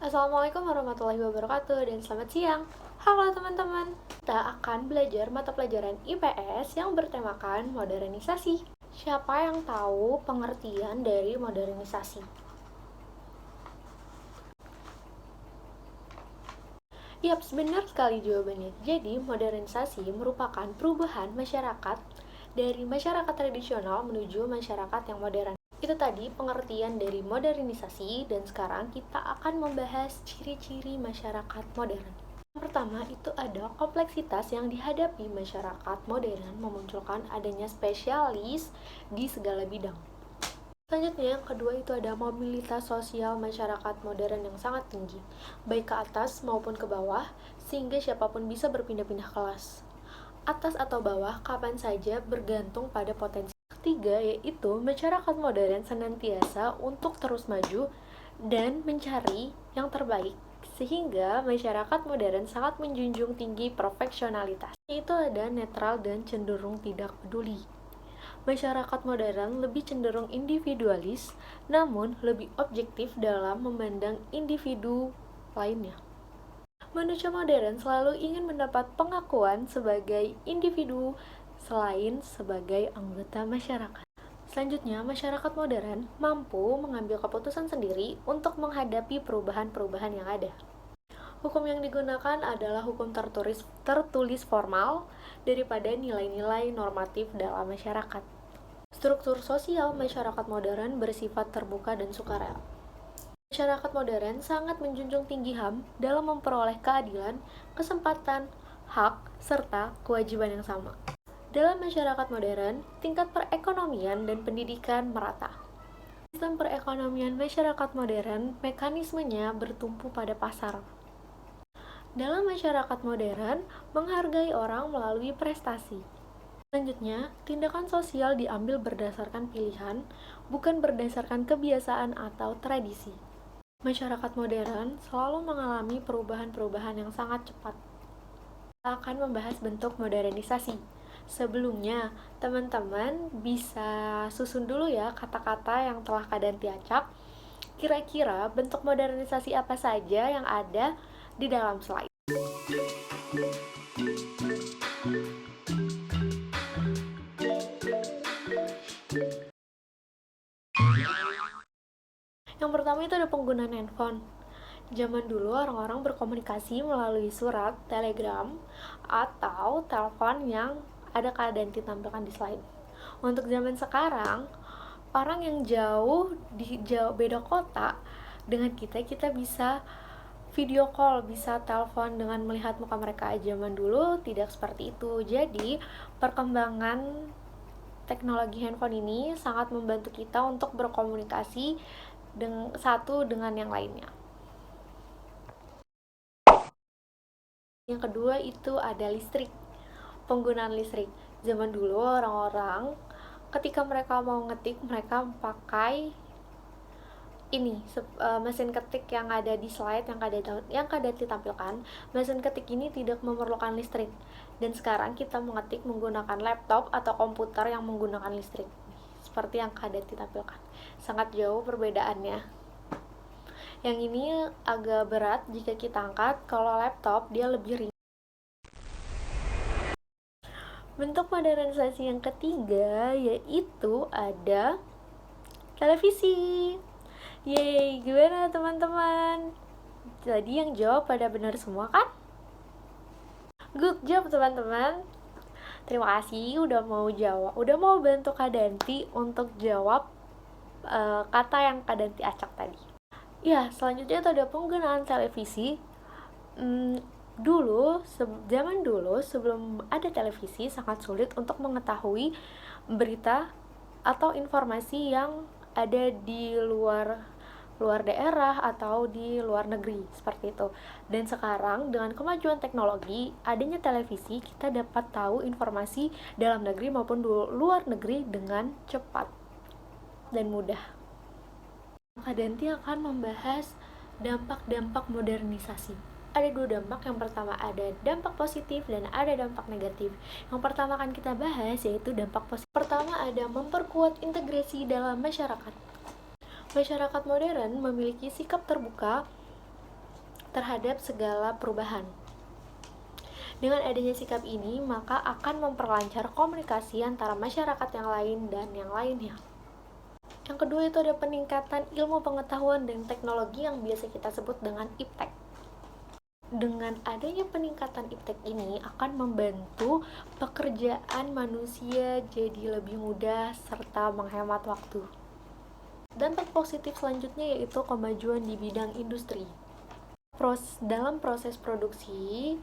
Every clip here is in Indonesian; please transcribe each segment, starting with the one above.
Assalamualaikum warahmatullahi wabarakatuh dan selamat siang. Halo teman-teman, kita akan belajar mata pelajaran IPS yang bertemakan modernisasi. Siapa yang tahu pengertian dari modernisasi? Yap, benar sekali jawabannya. Jadi, modernisasi merupakan perubahan masyarakat dari masyarakat tradisional menuju masyarakat yang modern. Itu tadi pengertian dari modernisasi, dan sekarang kita akan membahas ciri-ciri masyarakat modern. Yang pertama itu ada kompleksitas yang dihadapi masyarakat modern memunculkan adanya spesialis di segala bidang. Selanjutnya, yang kedua itu ada mobilitas sosial masyarakat modern yang sangat tinggi, baik ke atas maupun ke bawah, sehingga siapapun bisa berpindah-pindah kelas. Atas atau bawah, kapan saja bergantung pada potensi. Ketiga, yaitu masyarakat modern senantiasa untuk terus maju dan mencari yang terbaik, sehingga masyarakat modern sangat menjunjung tinggi profesionalitas. Itu ada netral dan cenderung tidak peduli. Masyarakat modern lebih cenderung individualis, namun lebih objektif dalam memandang individu lainnya. Manusia modern selalu ingin mendapat pengakuan sebagai individu selain sebagai anggota masyarakat. Selanjutnya, masyarakat modern mampu mengambil keputusan sendiri untuk menghadapi perubahan-perubahan yang ada. Hukum yang digunakan adalah hukum tertulis formal daripada nilai-nilai normatif dalam masyarakat. Struktur sosial masyarakat modern bersifat terbuka dan sukarela. Masyarakat modern sangat menjunjung tinggi HAM dalam memperoleh keadilan, kesempatan, hak, serta kewajiban yang sama. Dalam masyarakat modern, tingkat perekonomian dan pendidikan merata. Sistem perekonomian masyarakat modern, mekanismenya bertumpu pada pasar. Dalam masyarakat modern, menghargai orang melalui prestasi. Selanjutnya, tindakan sosial diambil berdasarkan pilihan, bukan berdasarkan kebiasaan atau tradisi. Masyarakat modern selalu mengalami perubahan-perubahan yang sangat cepat. Kita akan membahas bentuk modernisasi. Sebelumnya, teman-teman bisa susun dulu ya kata-kata yang telah Kak Danti acak. Kira-kira bentuk modernisasi apa saja yang ada di dalam slide. Yang pertama itu ada penggunaan handphone. Zaman dulu orang-orang berkomunikasi melalui surat, telegram, atau telepon yang ada keadaan ditampilkan di slide. Untuk zaman sekarang, orang yang jauh beda kota dengan kita bisa video call, bisa telepon dengan melihat muka mereka. Zaman dulu tidak seperti itu. Jadi, perkembangan teknologi handphone ini sangat membantu kita untuk berkomunikasi satu dengan yang lainnya. Yang kedua itu ada listrik. Penggunaan listrik. Zaman dulu orang-orang ketika mereka mau ngetik, mereka pakai mesin ketik yang ada di slide yang ada ditampilkan. Mesin ketik ini tidak memerlukan listrik. Dan sekarang kita mengetik menggunakan laptop atau komputer yang menggunakan listrik. Seperti yang ada ditampilkan. Sangat jauh perbedaannya. Yang ini agak berat jika kita angkat, kalau laptop dia lebih ringan. Bentuk modernisasi yang ketiga yaitu ada televisi. Yeay, gimana teman-teman? Jadi yang jawab pada benar semua kan? Good job teman-teman. Terima kasih udah mau bantu Kak Danti untuk jawab kata yang Kak Danti acak tadi. Ya, selanjutnya itu ada penggunaan televisi. Zaman dulu sebelum ada televisi sangat sulit untuk mengetahui berita atau informasi yang ada di luar daerah atau di luar negeri seperti itu. Dan sekarang dengan kemajuan teknologi, adanya televisi, kita dapat tahu informasi dalam negeri maupun luar negeri dengan cepat dan mudah. Kak Danti akan membahas dampak-dampak modernisasi. Ada dua dampak. Yang pertama ada dampak positif dan ada dampak negatif. Yang pertama akan kita bahas yaitu dampak positif. Pertama ada memperkuat integrasi dalam masyarakat. Masyarakat modern memiliki sikap terbuka terhadap segala perubahan. Dengan adanya sikap ini, maka akan memperlancar komunikasi antara masyarakat yang lain dan yang lainnya. Yang kedua itu ada peningkatan ilmu pengetahuan dan teknologi yang biasa kita sebut dengan iptek. Dengan adanya peningkatan iptek ini akan membantu pekerjaan manusia jadi lebih mudah serta menghemat waktu. Dampak positif selanjutnya yaitu kemajuan di bidang industri. Dalam proses produksi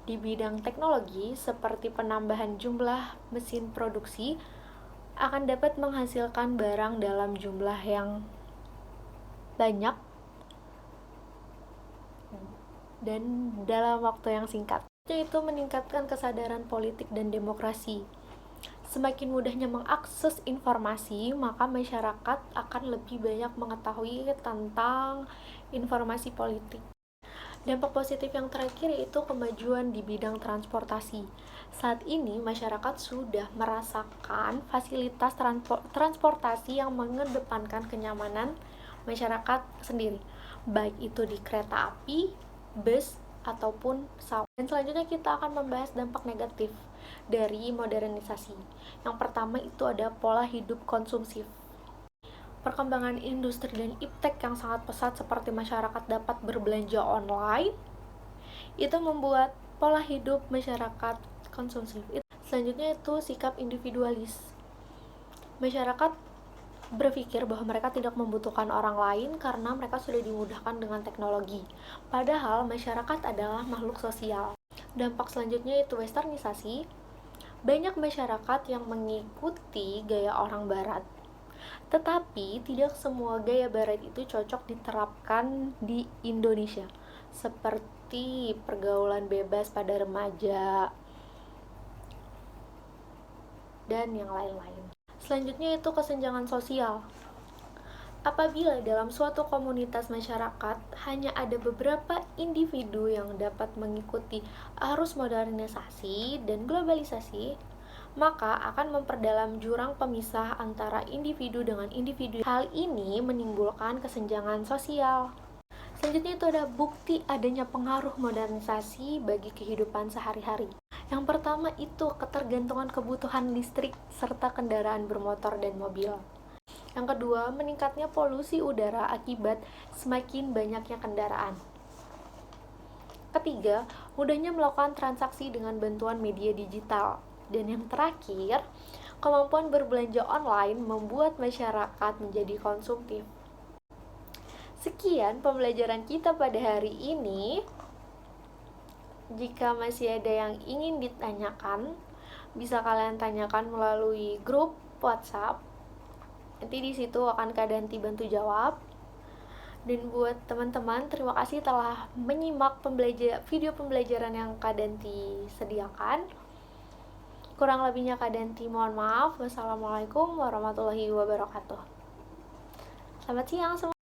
di bidang teknologi seperti penambahan jumlah mesin produksi akan dapat menghasilkan barang dalam jumlah yang banyak dan dalam waktu yang singkat. Yaitu meningkatkan kesadaran politik dan demokrasi. Semakin mudahnya mengakses informasi, maka masyarakat akan lebih banyak mengetahui tentang informasi politik. Dampak positif yang terakhir yaitu kemajuan di bidang transportasi. Saat ini masyarakat sudah merasakan fasilitas transportasi yang mengedepankan kenyamanan masyarakat sendiri, baik itu di kereta api, bus, ataupun pesawat. Dan selanjutnya kita akan membahas dampak negatif dari modernisasi. Yang pertama itu ada pola hidup konsumtif. Perkembangan industri dan iptek yang sangat pesat seperti masyarakat dapat berbelanja online itu membuat pola hidup masyarakat konsumtif. Selanjutnya itu sikap individualis. Masyarakat berpikir bahwa mereka tidak membutuhkan orang lain karena mereka sudah dimudahkan dengan teknologi. Padahal masyarakat adalah makhluk sosial. Dampak selanjutnya itu westernisasi. Banyak masyarakat yang mengikuti gaya orang barat. Tetapi tidak semua gaya barat itu cocok diterapkan di Indonesia, seperti pergaulan bebas pada remaja dan yang lain-lain. Selanjutnya itu kesenjangan sosial. Apabila dalam suatu komunitas masyarakat hanya ada beberapa individu yang dapat mengikuti arus modernisasi dan globalisasi, maka akan memperdalam jurang pemisah antara individu dengan individu. Hal ini menimbulkan kesenjangan sosial. Selanjutnya itu ada bukti adanya pengaruh modernisasi bagi kehidupan sehari-hari. Yang pertama itu ketergantungan kebutuhan listrik serta kendaraan bermotor dan mobil. Yang kedua, meningkatnya polusi udara akibat semakin banyaknya kendaraan. Ketiga, mudahnya melakukan transaksi dengan bantuan media digital. Dan yang terakhir, kemampuan berbelanja online membuat masyarakat menjadi konsumtif. Sekian pembelajaran kita pada hari ini. Jika masih ada yang ingin ditanyakan, bisa kalian tanyakan melalui grup WhatsApp. Nanti di situ akan Kak Danti bantu jawab. Dan buat teman-teman, terima kasih telah menyimak video pembelajaran yang Kak Danti sediakan. Kurang lebihnya Kak Danti mohon maaf. Wassalamualaikum warahmatullahi wabarakatuh. Selamat siang semua.